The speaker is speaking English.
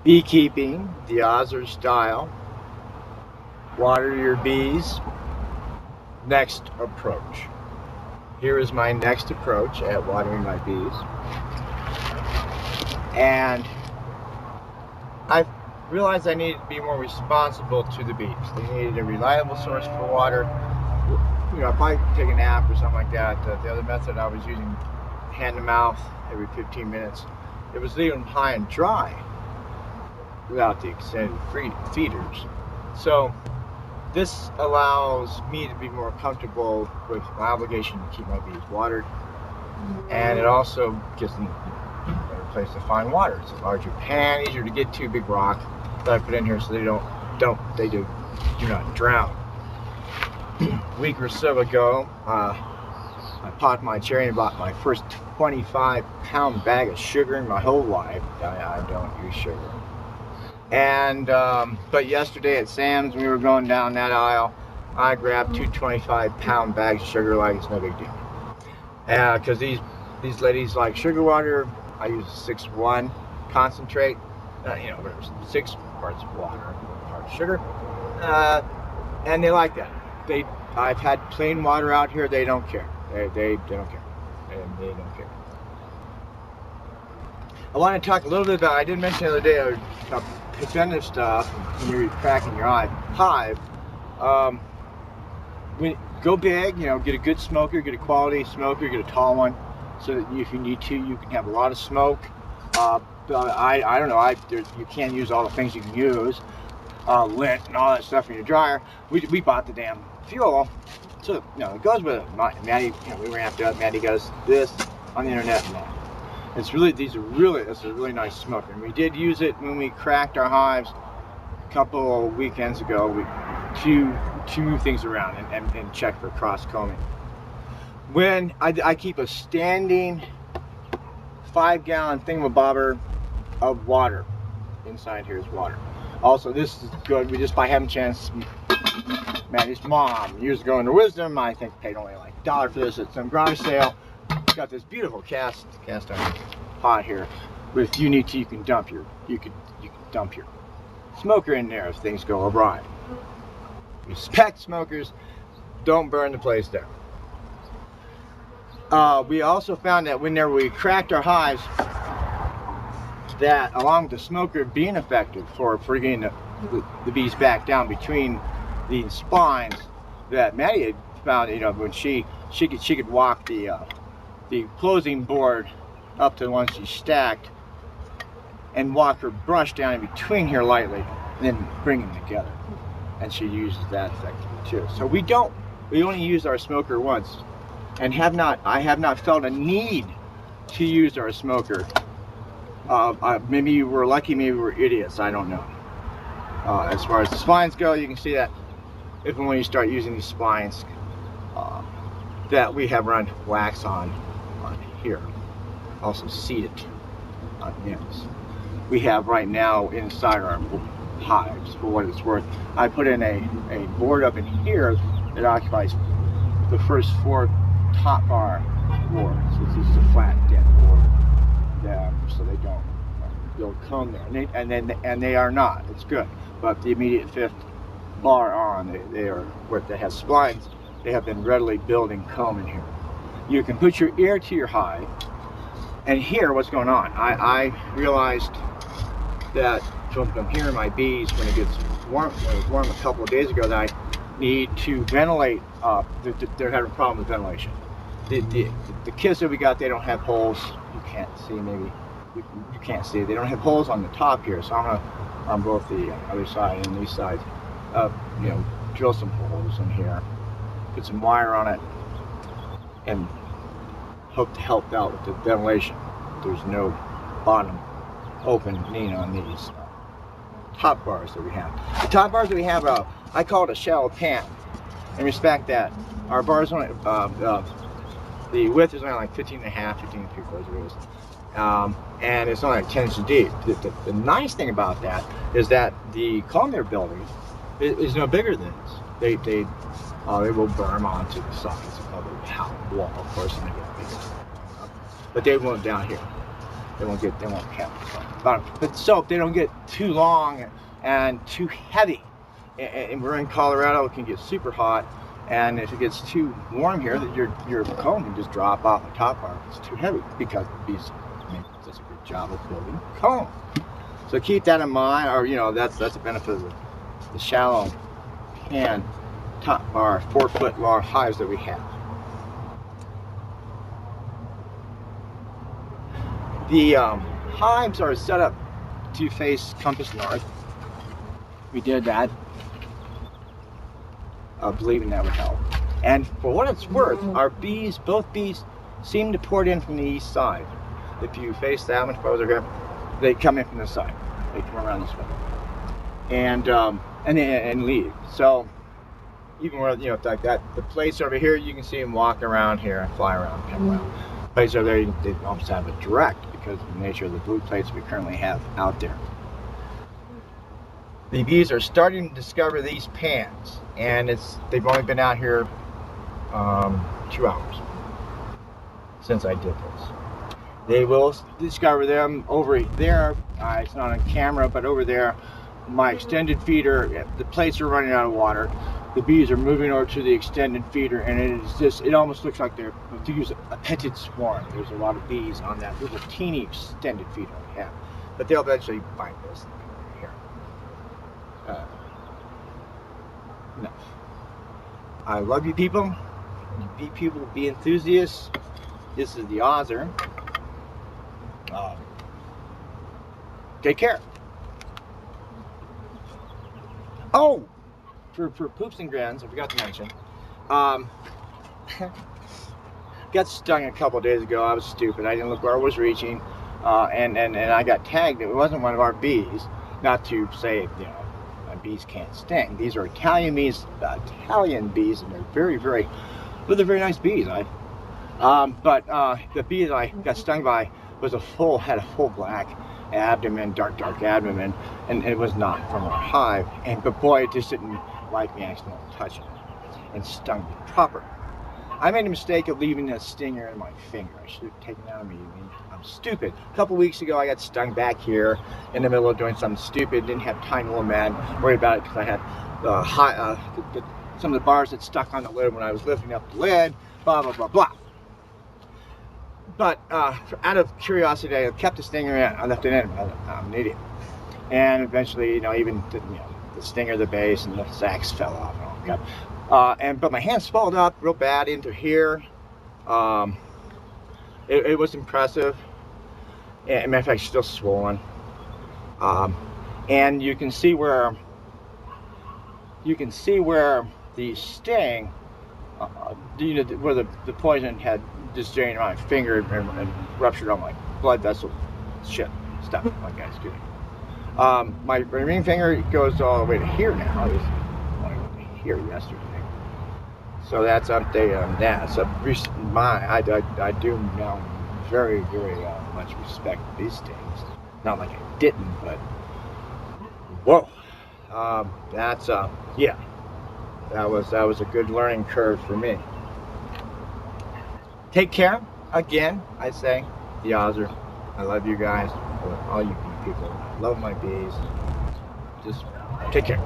Beekeeping, the OZer style. Water your bees. Next approach. Here is my next approach at watering my bees. And I realized I needed to be more responsible to the bees. They needed a reliable source for water. You know, if I take a nap or something like that, the other method I was using, hand to mouth every 15 minutes, it was leaving them high and dry without the extended feeders. So this allows me to be more comfortable with my obligation to keep my bees watered, and it also gives them a better place to find water. It's a larger pan, easier to get to, big rock that I put in here so they do not drown. A week or so ago, I popped my cherry and bought my first 25-pound bag of sugar in my whole life. I don't use sugar. And but yesterday at Sam's, when we were going down that aisle, I grabbed two 25-pound bags of sugar like it's no big deal. Because these ladies like sugar water. I use 6:1 concentrate. You know, there's 6 parts water, 1 part sugar, and they like that. I've had plain water out here. They don't care. They don't care. And they don't care. I want to talk a little bit about. I did mention the other day about preventative stuff when you're cracking your hive. Go big. You know, get a good smoker, get a quality smoker, get a tall one, so that if you need to, you can have a lot of smoke. I don't know. You can't use all the things you can use, lint and all that stuff in your dryer. We bought the damn fuel, so you know it goes with it. Maddie, you know, we ramped up. Maddie got us this on the internet and that. It's a really nice smoker, and we did use it when we cracked our hives a couple weekends ago. To move things around and check for cross combing. When I keep a standing 5-gallon thingamabobber of water. Inside here is water. Also, this is good. We just by having a chance. Maddie's mom years ago in her wisdom, I think paid only like $1 for this at some garage sale. Got this beautiful cast iron pot here. If you need to, you can dump your smoker in there if things go awry. Respect smokers. Don't burn the place down. We also found that whenever we cracked our hives, that along with the smoker being effective for getting the bees back down between the spines, that Maddie had found, you know, when she could walk the closing board up to the ones she stacked and walk her brush down in between here lightly, and then bring them together. And she uses that effectively too. So we only use our smoker once, and I have not felt a need to use our smoker. Maybe we're lucky, maybe we're idiots, I don't know. As far as the spines go, you can see that if and when you start using these spines that we have run wax on here, also seated on ends. We have right now inside our hives, for what it's worth. I put in a board up in here that occupies the first 4 top bar boards. This is a flat dead board, so they'll come there, and they are not. It's good, but the immediate 5th bar on, they are where they have splines. They have been readily building comb in here. You can put your ear to your hive and hear what's going on. I realized that from hearing my bees when it gets warm, when it was warm a couple of days ago, that I need to ventilate. They're having a problem with ventilation. The kits that we got, they don't have holes. You can't see, maybe you can't see. They don't have holes on the top here, so I'm gonna, on both the other side and these sides, you know, drill some holes in here, put some wire on it, and hope to help out with the ventilation. There's no bottom opening on these top bars that we have. The top bars that we have, I call it a shallow pan, in respect that our bars only, the width is only like 15 and a half, 15 and 3/4 and it's only like 10 inches deep. The nice thing about that is that the comb they're building is no bigger than this. They will burn onto the sides of the wall, of course, and they get bigger. But they won't down here. they won't catch. But soap, they don't get too long and too heavy. And we're in Colorado, it can get super hot, and if it gets too warm here, that your comb can just drop off the top bar. It's too heavy because the bees make such a good job of building comb. So keep that in mind, or that's a benefit of the shallow pan top bar 4-foot long hives that we have. The hives are set up to face compass north. We did that, believing that would help. And for what it's worth, our bees, both bees, seem to pour in from the east side. If you face that much further here, they come in from this side. They come around this way, and leave. So even where like that, the place over here, you can see them walk around here and fly around, come around. The place over there, they almost have it direct because of the nature of the blue plates we currently have out there. The bees are starting to discover these pans, and they've only been out here 2 hours since I did this. They will discover them over there. It's not on camera, but over there, my extended feeder, the plates are running out of water. The bees are moving over to the extended feeder, and it almost looks like they're, to use a petted swarm. There's a lot of bees on that little teeny extended feeder we have. But they'll eventually find this here. No. I love you people. You bee people, bee enthusiasts. This is the OZer. Take care. Oh, for poops and grins, I forgot to mention. Got stung a couple days ago. I was stupid. I didn't look where I was reaching, and I got tagged. It wasn't one of our bees. Not to say my bees can't sting. These are Italian bees, and they're very, very, they're very nice bees. But the bee that I got stung by had a full black abdomen, dark abdomen, and it was not from our hive. But boy, it just didn't like me accidentally touching it and stung me proper. I made a mistake of leaving a stinger in my finger. I should have taken that immediately. I'm stupid. A couple weeks ago, I got stung back here in the middle of doing something stupid. Didn't have time to go mad. Worried about it because I had some of the bars that stuck on the lid when I was lifting up the lid. Blah blah blah blah. But out of curiosity, I kept the stinger in. I left it in. I'm an idiot. And eventually, even the stinger, the base, and the sacs fell off. And all that. But my hand swelled up real bad into here. It was impressive. And matter of fact, it's still swollen. And you can see where the sting, where the poison had just drained my finger and ruptured all my blood vessel stuff. My guy's kidding. My ring finger goes all the way to here now. I was only here yesterday. So that's update on that. So I do now very, very much respect these stings. Not like I didn't, but whoa. Yeah. That was a good learning curve for me. Take care. Again, I say, theOZer. I love you guys. All you bee people. I love my bees. Just take care.